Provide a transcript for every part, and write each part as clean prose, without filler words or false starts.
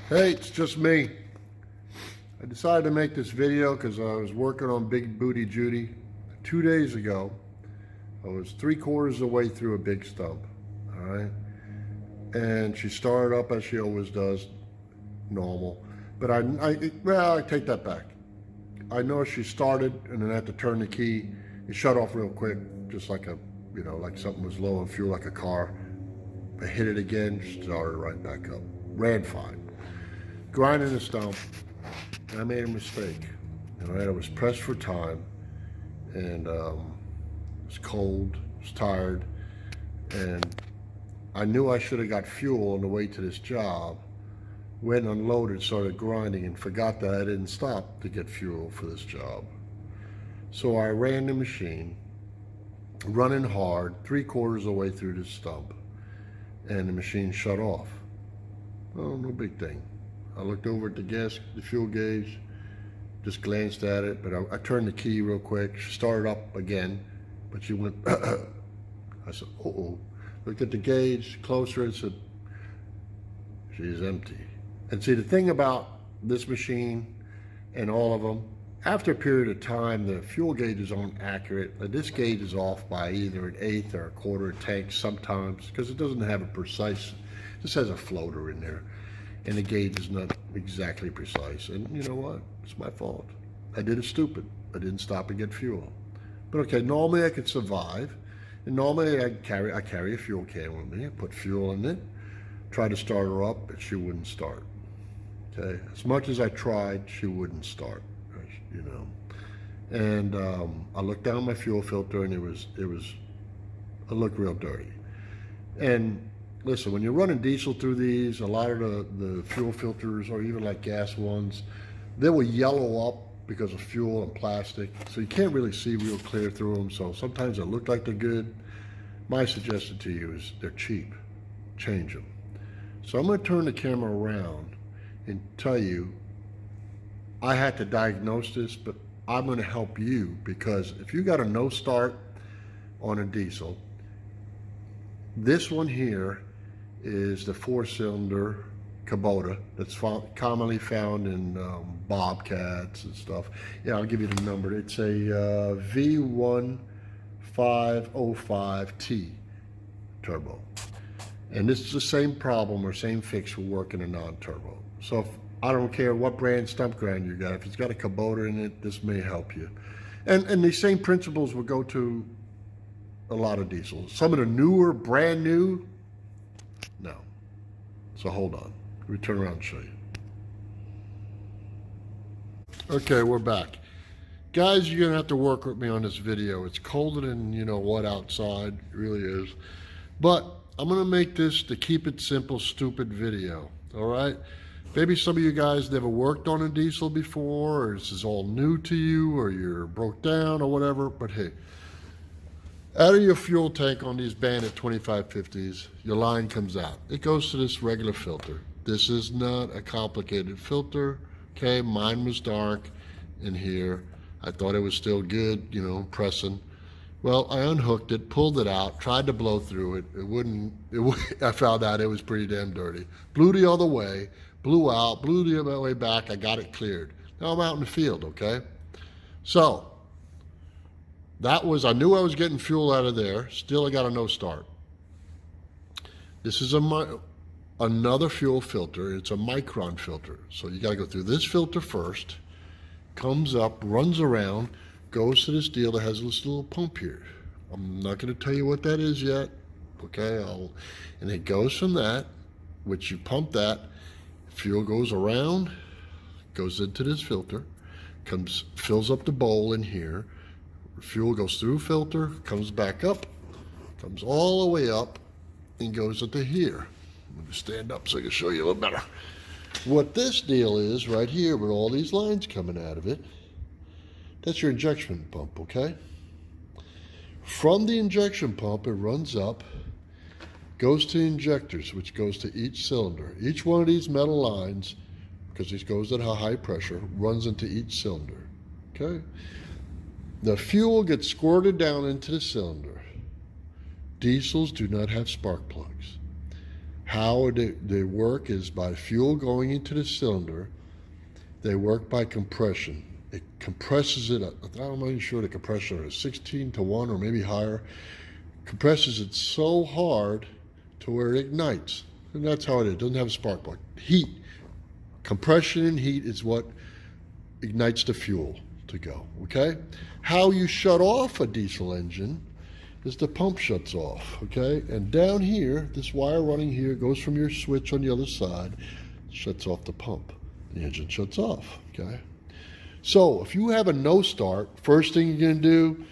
Hey, it's just me. I decided to make this video because I was working on Big Booty Judy. 2 days ago, I was 3/4 of the way through a big stump, all right? And she started up as she always does, normal. But I take that back. I know she started and then I had to turn the key. It shut off real quick, just like like something was low on fuel, like a car. I hit it again, started right back up. Ran fine. Grinding the stump, and I made a mistake. All right, I was pressed for time, and it was cold, I was tired, and I knew I should have got fuel on the way to this job. Went and unloaded, started grinding, and forgot that I didn't stop to get fuel for this job. So I ran the machine, running hard, 3/4 of the way through this stump, and the machine shut off. Oh, no big thing. I looked over at the fuel gauge, just glanced at it, but I turned the key real quick. She started up again, but she went, I said, uh-oh. Looked at the gauge closer and said, she's empty. And see, the thing about this machine and all of them, after a period of time, the fuel gauges aren't accurate. This gauge is off by either an eighth or a quarter tank sometimes, because it doesn't have a precise, it just has a floater in there. And the gauge is not exactly precise. And you know what? It's my fault. I did it stupid. I didn't stop and get fuel. But okay, normally I could survive. And normally I carry a fuel can with me. I put fuel in it, try to start her up, but she wouldn't start. Okay, as much as I tried, she wouldn't start. And I looked down my fuel filter, and it looked real dirty. And listen, when you're running diesel through these, a lot of the fuel filters, or even like gas ones, they will yellow up because of fuel and plastic. So you can't really see real clear through them. So sometimes they look like they're good. My suggestion to you is they're cheap. Change them. So I'm going to turn the camera around and tell you, I had to diagnose this, but I'm going to help you, because if you got a no start on a diesel, this one here is the 4-cylinder Kubota that's commonly found in Bobcats and stuff. Yeah, I'll give you the number. It's a V1505 T turbo. And this is the same problem or same fix will work in a non-turbo. So I don't care what brand stump grinder you got. If it's got a Kubota in it, this may help you. And these same principles will go to a lot of diesels. Some of the newer, brand new, no. So hold on. Let me turn around and show you. Okay, we're back. Guys, you're gonna have to work with me on this video. It's colder than you know what outside, it really is. But I'm gonna make this the keep it simple, stupid video, all right? Maybe some of you guys never worked on a diesel before, or this is all new to you, or you're broke down or whatever, but hey, out of your fuel tank on these Bandit 2550s, your line comes out. It goes to this regular filter. This is not a complicated filter, okay? Mine was dark in here. I thought it was still good, pressing. Well, I unhooked it, pulled it out, tried to blow through it. I found out it was pretty damn dirty. Blew the other way, blew out, blew the other way back. I got it cleared. Now I'm out in the field, okay? So, I knew I was getting fuel out of there. Still, I got a no start. This is another fuel filter. It's a micron filter. So you got to go through this filter first, comes up, runs around, goes to this deal that has this little pump here. I'm not going to tell you what that is yet. Okay, and it goes from that, which you pump that, fuel goes around, goes into this filter, fills up the bowl in here. Fuel goes through filter, comes back up, comes all the way up, and goes into here. Let me stand up so I can show you a little better. What this deal is right here with all these lines coming out of it, that's your injection pump, okay? From the injection pump, it runs up, goes to injectors, which goes to each cylinder. Each one of these metal lines, because it goes at a high pressure, runs into each cylinder, okay? The fuel gets squirted down into the cylinder. Diesels do not have spark plugs. How they work is by fuel going into the cylinder. They work by compression. It compresses it. I'm not even sure the compression is 16:1 or maybe higher. Compresses it so hard to where it ignites. And that's how it is. It doesn't have a spark plug. Heat. Compression and heat is what ignites the fuel to go. Okay? How you shut off a diesel engine is the pump shuts off. Okay? And down here, this wire running here goes from your switch on the other side, shuts off the pump. The engine shuts off. Okay? So if you have a no start, first thing you're going to do,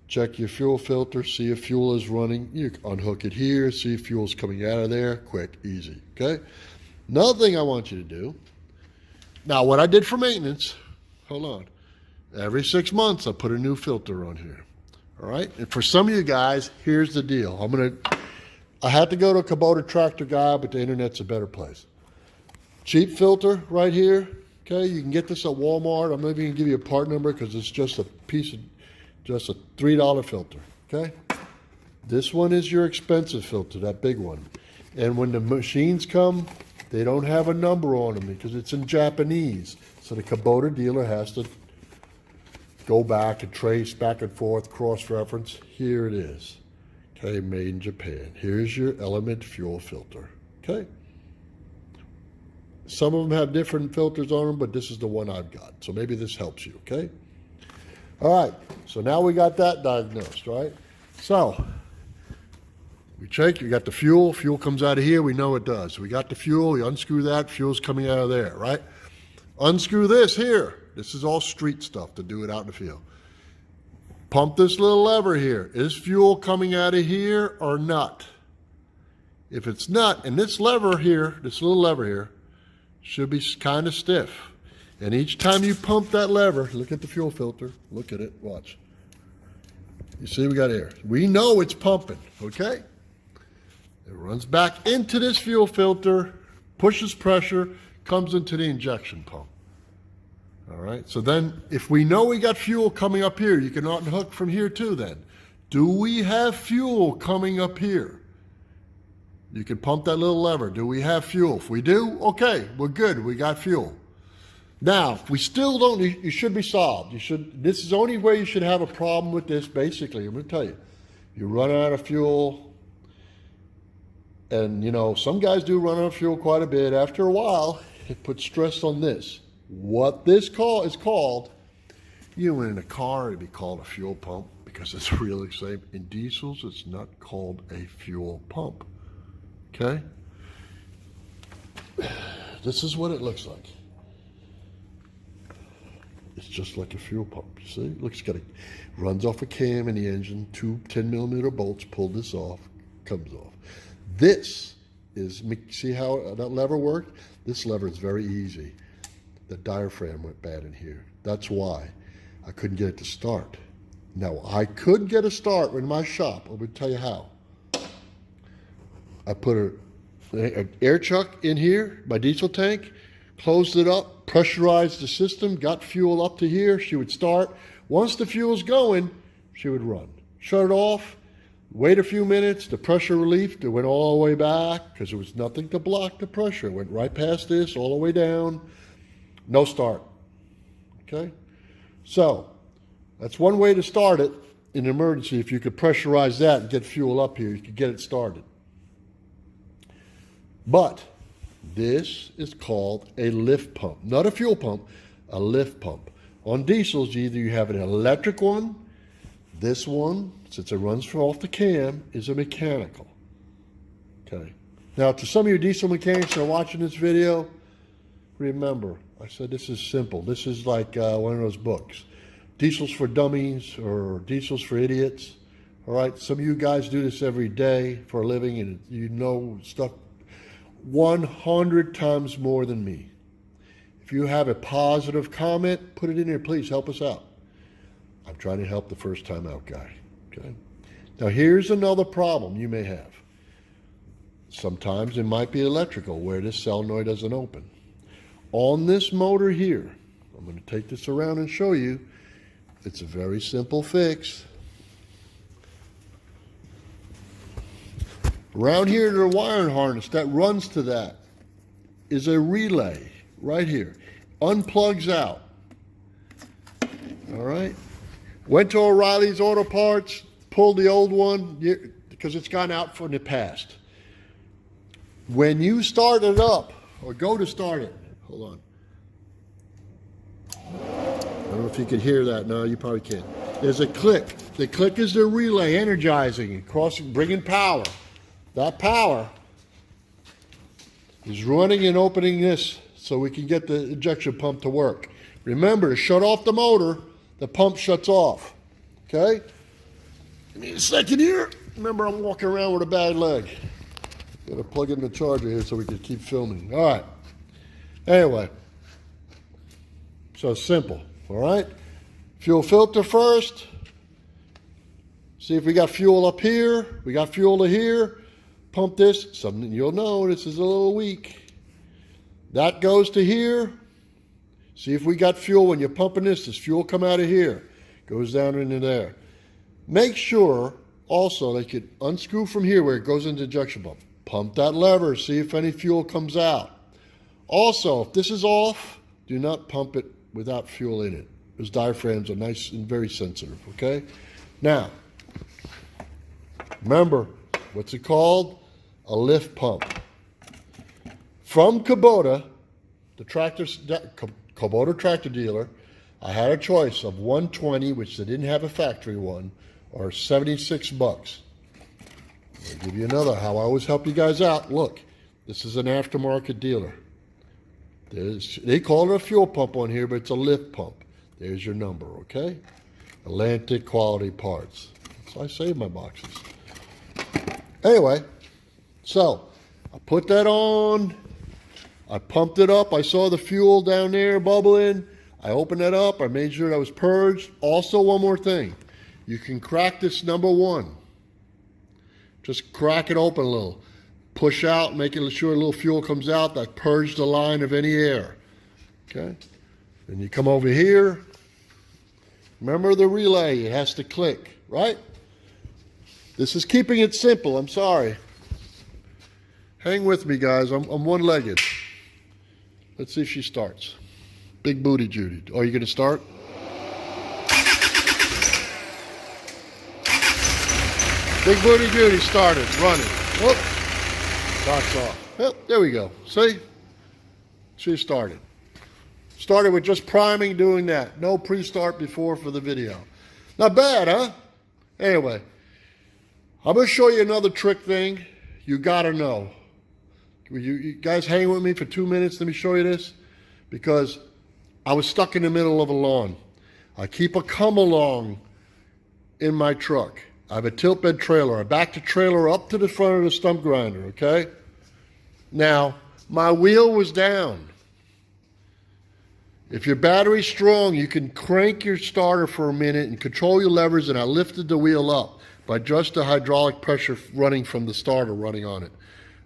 check your fuel filter, see if fuel is running. You unhook it here, see if fuel's coming out of there. Quick, easy. Okay? Another thing I want you to do, now what I did for maintenance, hold on. Every 6 months I put a new filter on here. All right? And for some of you guys, here's the deal. I had to go to a Kubota tractor guy, but the internet's a better place. Cheap filter right here. Okay, you can get this at Walmart. I'm not even gonna give you a part number because it's just a $3 filter. Okay, this one is your expensive filter, that big one. And when the machines come, they don't have a number on them because it's in Japanese. So the Kubota dealer has to go back and trace back and forth, cross-reference. Here it is. Okay, made in Japan. Here's your Element fuel filter. Okay. Some of them have different filters on them, but this is the one I've got. So maybe this helps you, okay? All right, so now we got that diagnosed, right? So, we check, you got the fuel. Fuel comes out of here, we know it does. So we got the fuel, you unscrew that, fuel's coming out of there, right? Unscrew this here. This is all street stuff to do it out in the field. Pump this little lever here. Is fuel coming out of here or not? If it's not, and this lever here, this little lever here, should be kind of stiff. And each time you pump that lever, look at the fuel filter, look at it, watch. You see we got air. We know it's pumping, okay? It runs back into this fuel filter, pushes pressure, comes into the injection pump. All right, so then if we know we got fuel coming up here, you can unhook from here too then. Do we have fuel coming up here? You can pump that little lever. Do we have fuel? If we do, okay, we're good. We got fuel. Now, if we still don't, you should be solved. This is the only way you should have a problem with this, basically. I'm going to tell you. You run out of fuel, and, you know, some guys do run out of fuel quite a bit. After a while, it puts stress on this. What this is called, you know, in a car, it'd be called a fuel pump because it's really safe. In diesels, it's not called a fuel pump. Okay, this is what it looks like. It's just like a fuel pump. You see, it runs off a cam in the engine. Two 10mm bolts pull this off, comes off. This is, see how that lever worked? This lever is very easy. The diaphragm went bad in here. That's why I couldn't get it to start. Now I could get a start in my shop. I would tell you how. I put an air chuck in here, my diesel tank, closed it up, pressurized the system, got fuel up to here. She would start. Once the fuel's going, she would run. Shut it off, wait a few minutes, the pressure relief, it went all the way back because there was nothing to block the pressure. It went right past this, all the way down, no start. Okay? So, that's one way to start it in an emergency. If you could pressurize that and get fuel up here, you could get it started. But this is called a lift pump, not a fuel pump, a lift pump. On diesels, either you have an electric one, this one, since it runs from off the cam, is a mechanical. Okay. Now, to some of you diesel mechanics that are watching this video, remember, I said this is simple. This is like one of those books, Diesels for Dummies or Diesels for Idiots. All right, some of you guys do this every day for a living, and you know stuff 100 times more than me. If you have a positive comment, put it in here, please help us out. I'm trying to help the first time out guy. Okay. Now here's another problem you may have. Sometimes it might be electrical where this solenoid doesn't open. On this motor here, I'm going to take this around and show you. It's a very simple fix. Around here, the wiring harness that runs to that is a relay right here. Unplugs out. All right. Went to O'Reilly's Auto Parts, pulled the old one because it's gone out from the past. When you start it up, or go to start it, hold on. I don't know if you can hear that. No, you probably can't. There's a click. The click is the relay energizing, crossing, bringing power. That power is running and opening this so we can get the injection pump to work. Remember, to shut off the motor, the pump shuts off. Okay? Give me a second here. Remember, I'm walking around with a bad leg. Got to plug in the charger here so we can keep filming. All right. Anyway, so simple. All right. Fuel filter first. See if we got fuel up here. We got fuel to here. Pump this. Something you'll know, this is a little weak. That goes to here. See if we got fuel. When you're pumping this, does fuel come out of here? Goes down into there. Make sure also they could unscrew from here where it goes into the injection pump. Pump that lever. See if any fuel comes out. Also, if this is off, do not pump it without fuel in it. Those diaphragms are nice and very sensitive, okay? Now, remember, what's it called? A lift pump. From Kubota, the Kubota tractor dealer, I had a choice of 120, which they didn't have a factory one, or 76 bucks. I'll give you another, how I always help you guys out. Look, this is an aftermarket dealer. They call it a fuel pump on here, but it's a lift pump. There's your number, okay? Atlantic quality parts. So I save my boxes. Anyway, so I put that on. I pumped it up. I saw the fuel down there bubbling. I opened it up. I made sure that was purged. Also, one more thing. You can crack this number one. Just crack it open a little. Push out, making sure a little fuel comes out. That purges the line of any air. Okay? Then you come over here. Remember the relay. It has to click, right? This is keeping it simple. I'm sorry. Hang with me, guys. I'm one-legged. Let's see if she starts. Big booty Judy. Are you going to start? Big booty Judy started, running. Whoop. Starts off. Yep, there we go. See? She started. Started with just priming, doing that. No pre-start before for the video. Not bad, huh? Anyway, I'm going to show you another trick thing you got to know. You guys hang with me for 2 minutes? Let me show you this. Because I was stuck in the middle of a lawn. I keep a come-along in my truck. I have a tilt bed trailer. I back the trailer up to the front of the stump grinder, okay? Now, my wheel was down. If your battery's strong, you can crank your starter for a minute and control your levers, and I lifted the wheel up by just the hydraulic pressure running from the starter running on it.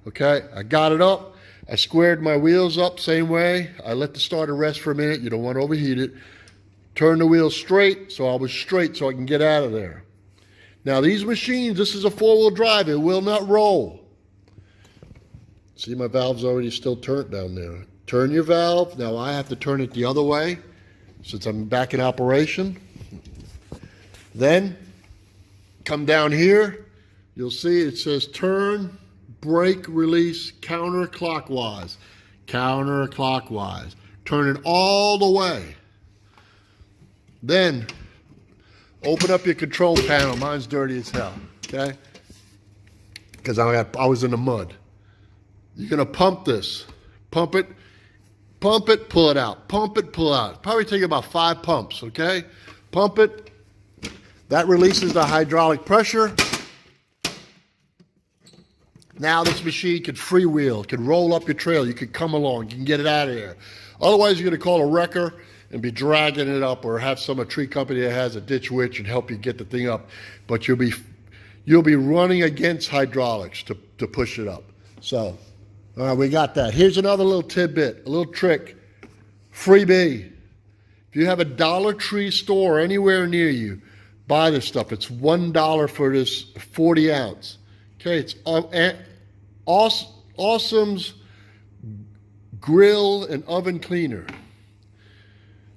Okay, I got it up. I squared my wheels up same way. I let the starter rest for a minute. You don't want to overheat it. Turn the wheel straight, so I was straight so I can get out of there. Now these machines, this is a four-wheel drive. It will not roll. See, my valve's already still turned down there. Turn your valve. Now I have to turn it the other way since I'm back in operation. Then come down here. You'll see it says turn, brake, release, counterclockwise. Counterclockwise. Turn it all the way. Then open up your control panel. Mine's dirty as hell, okay? Because I was in the mud. You're going to pump this. Pump it, pull it out. Pump it, pull it out. Probably take about 5 pumps, okay? Pump it. That releases the hydraulic pressure. Now this machine can freewheel, can roll up your trailer. You can come along, you can get it out of there. Otherwise, you're going to call a wrecker and be dragging it up, or have some tree company that has a ditch witch and help you get the thing up. But you'll be running against hydraulics to push it up. So, all right, we got that. Here's another little tidbit, a little trick. Freebie. If you have a Dollar Tree store anywhere near you, buy this stuff. It's $1 for this 40 ounce. Okay, it's Awesome's Grill and Oven Cleaner.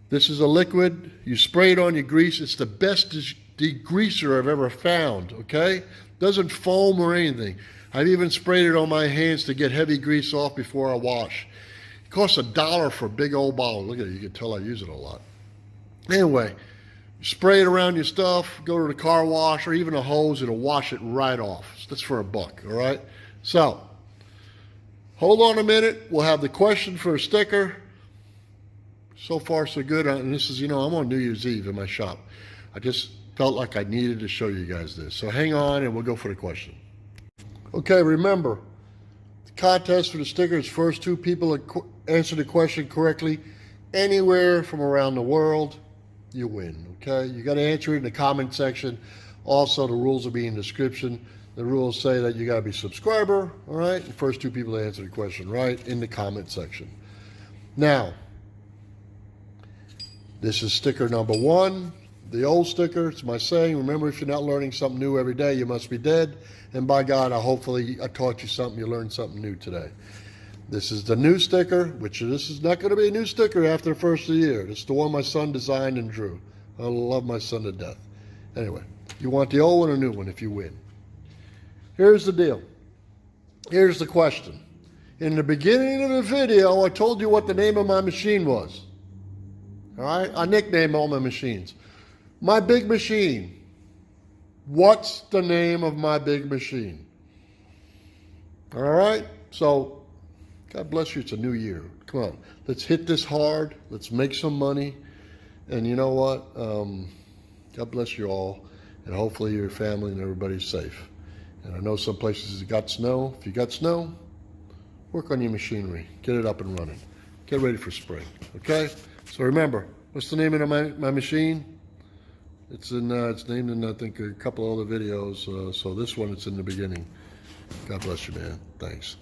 This is a liquid. You spray it on your grease. It's the best degreaser I've ever found, okay? Doesn't foam or anything. I've even sprayed it on my hands to get heavy grease off before I wash. It costs $1 for a big old bottle. Look at it. You can tell I use it a lot. Anyway, spray it around your stuff, go to the car wash or even a hose, it'll wash it right off. That's for $1, all right? So, hold on a minute. We'll have the question for a sticker. So far, so good. And this is, I'm on New Year's Eve in my shop. I just felt like I needed to show you guys this. So hang on and we'll go for the question. Okay, remember, the contest for the sticker is first 2 people that answer the question correctly anywhere from around the world, you win, okay? You got to answer it in the comment section. Also, the rules will be in the description. The rules say that you got to be a subscriber, all right? The first 2 people to answer the question right in the comment section. Now, this is sticker number 1. The old sticker, it's my saying, remember, if you're not learning something new every day, you must be dead. And by God, hopefully I taught you something, you learned something new today. This is the new sticker, which this is not going to be a new sticker after the first of the year. It's the one my son designed and drew. I love my son to death. Anyway, you want the old one or new one if you win. Here's the deal. Here's the question. In the beginning of the video, I told you what the name of my machine was. All right? I nickname all my machines. My big machine. What's the name of my big machine? All right? So, God bless you. It's a new year. Come on. Let's hit this hard. Let's make some money. And you know what? God bless you all. And hopefully your family and everybody's safe. And I know some places have got snow. If you got snow, work on your machinery. Get it up and running. Get ready for spring. Okay? So remember, what's the name of my machine? It's named in, I think, a couple other videos. So this one, it's in the beginning. God bless you, man. Thanks.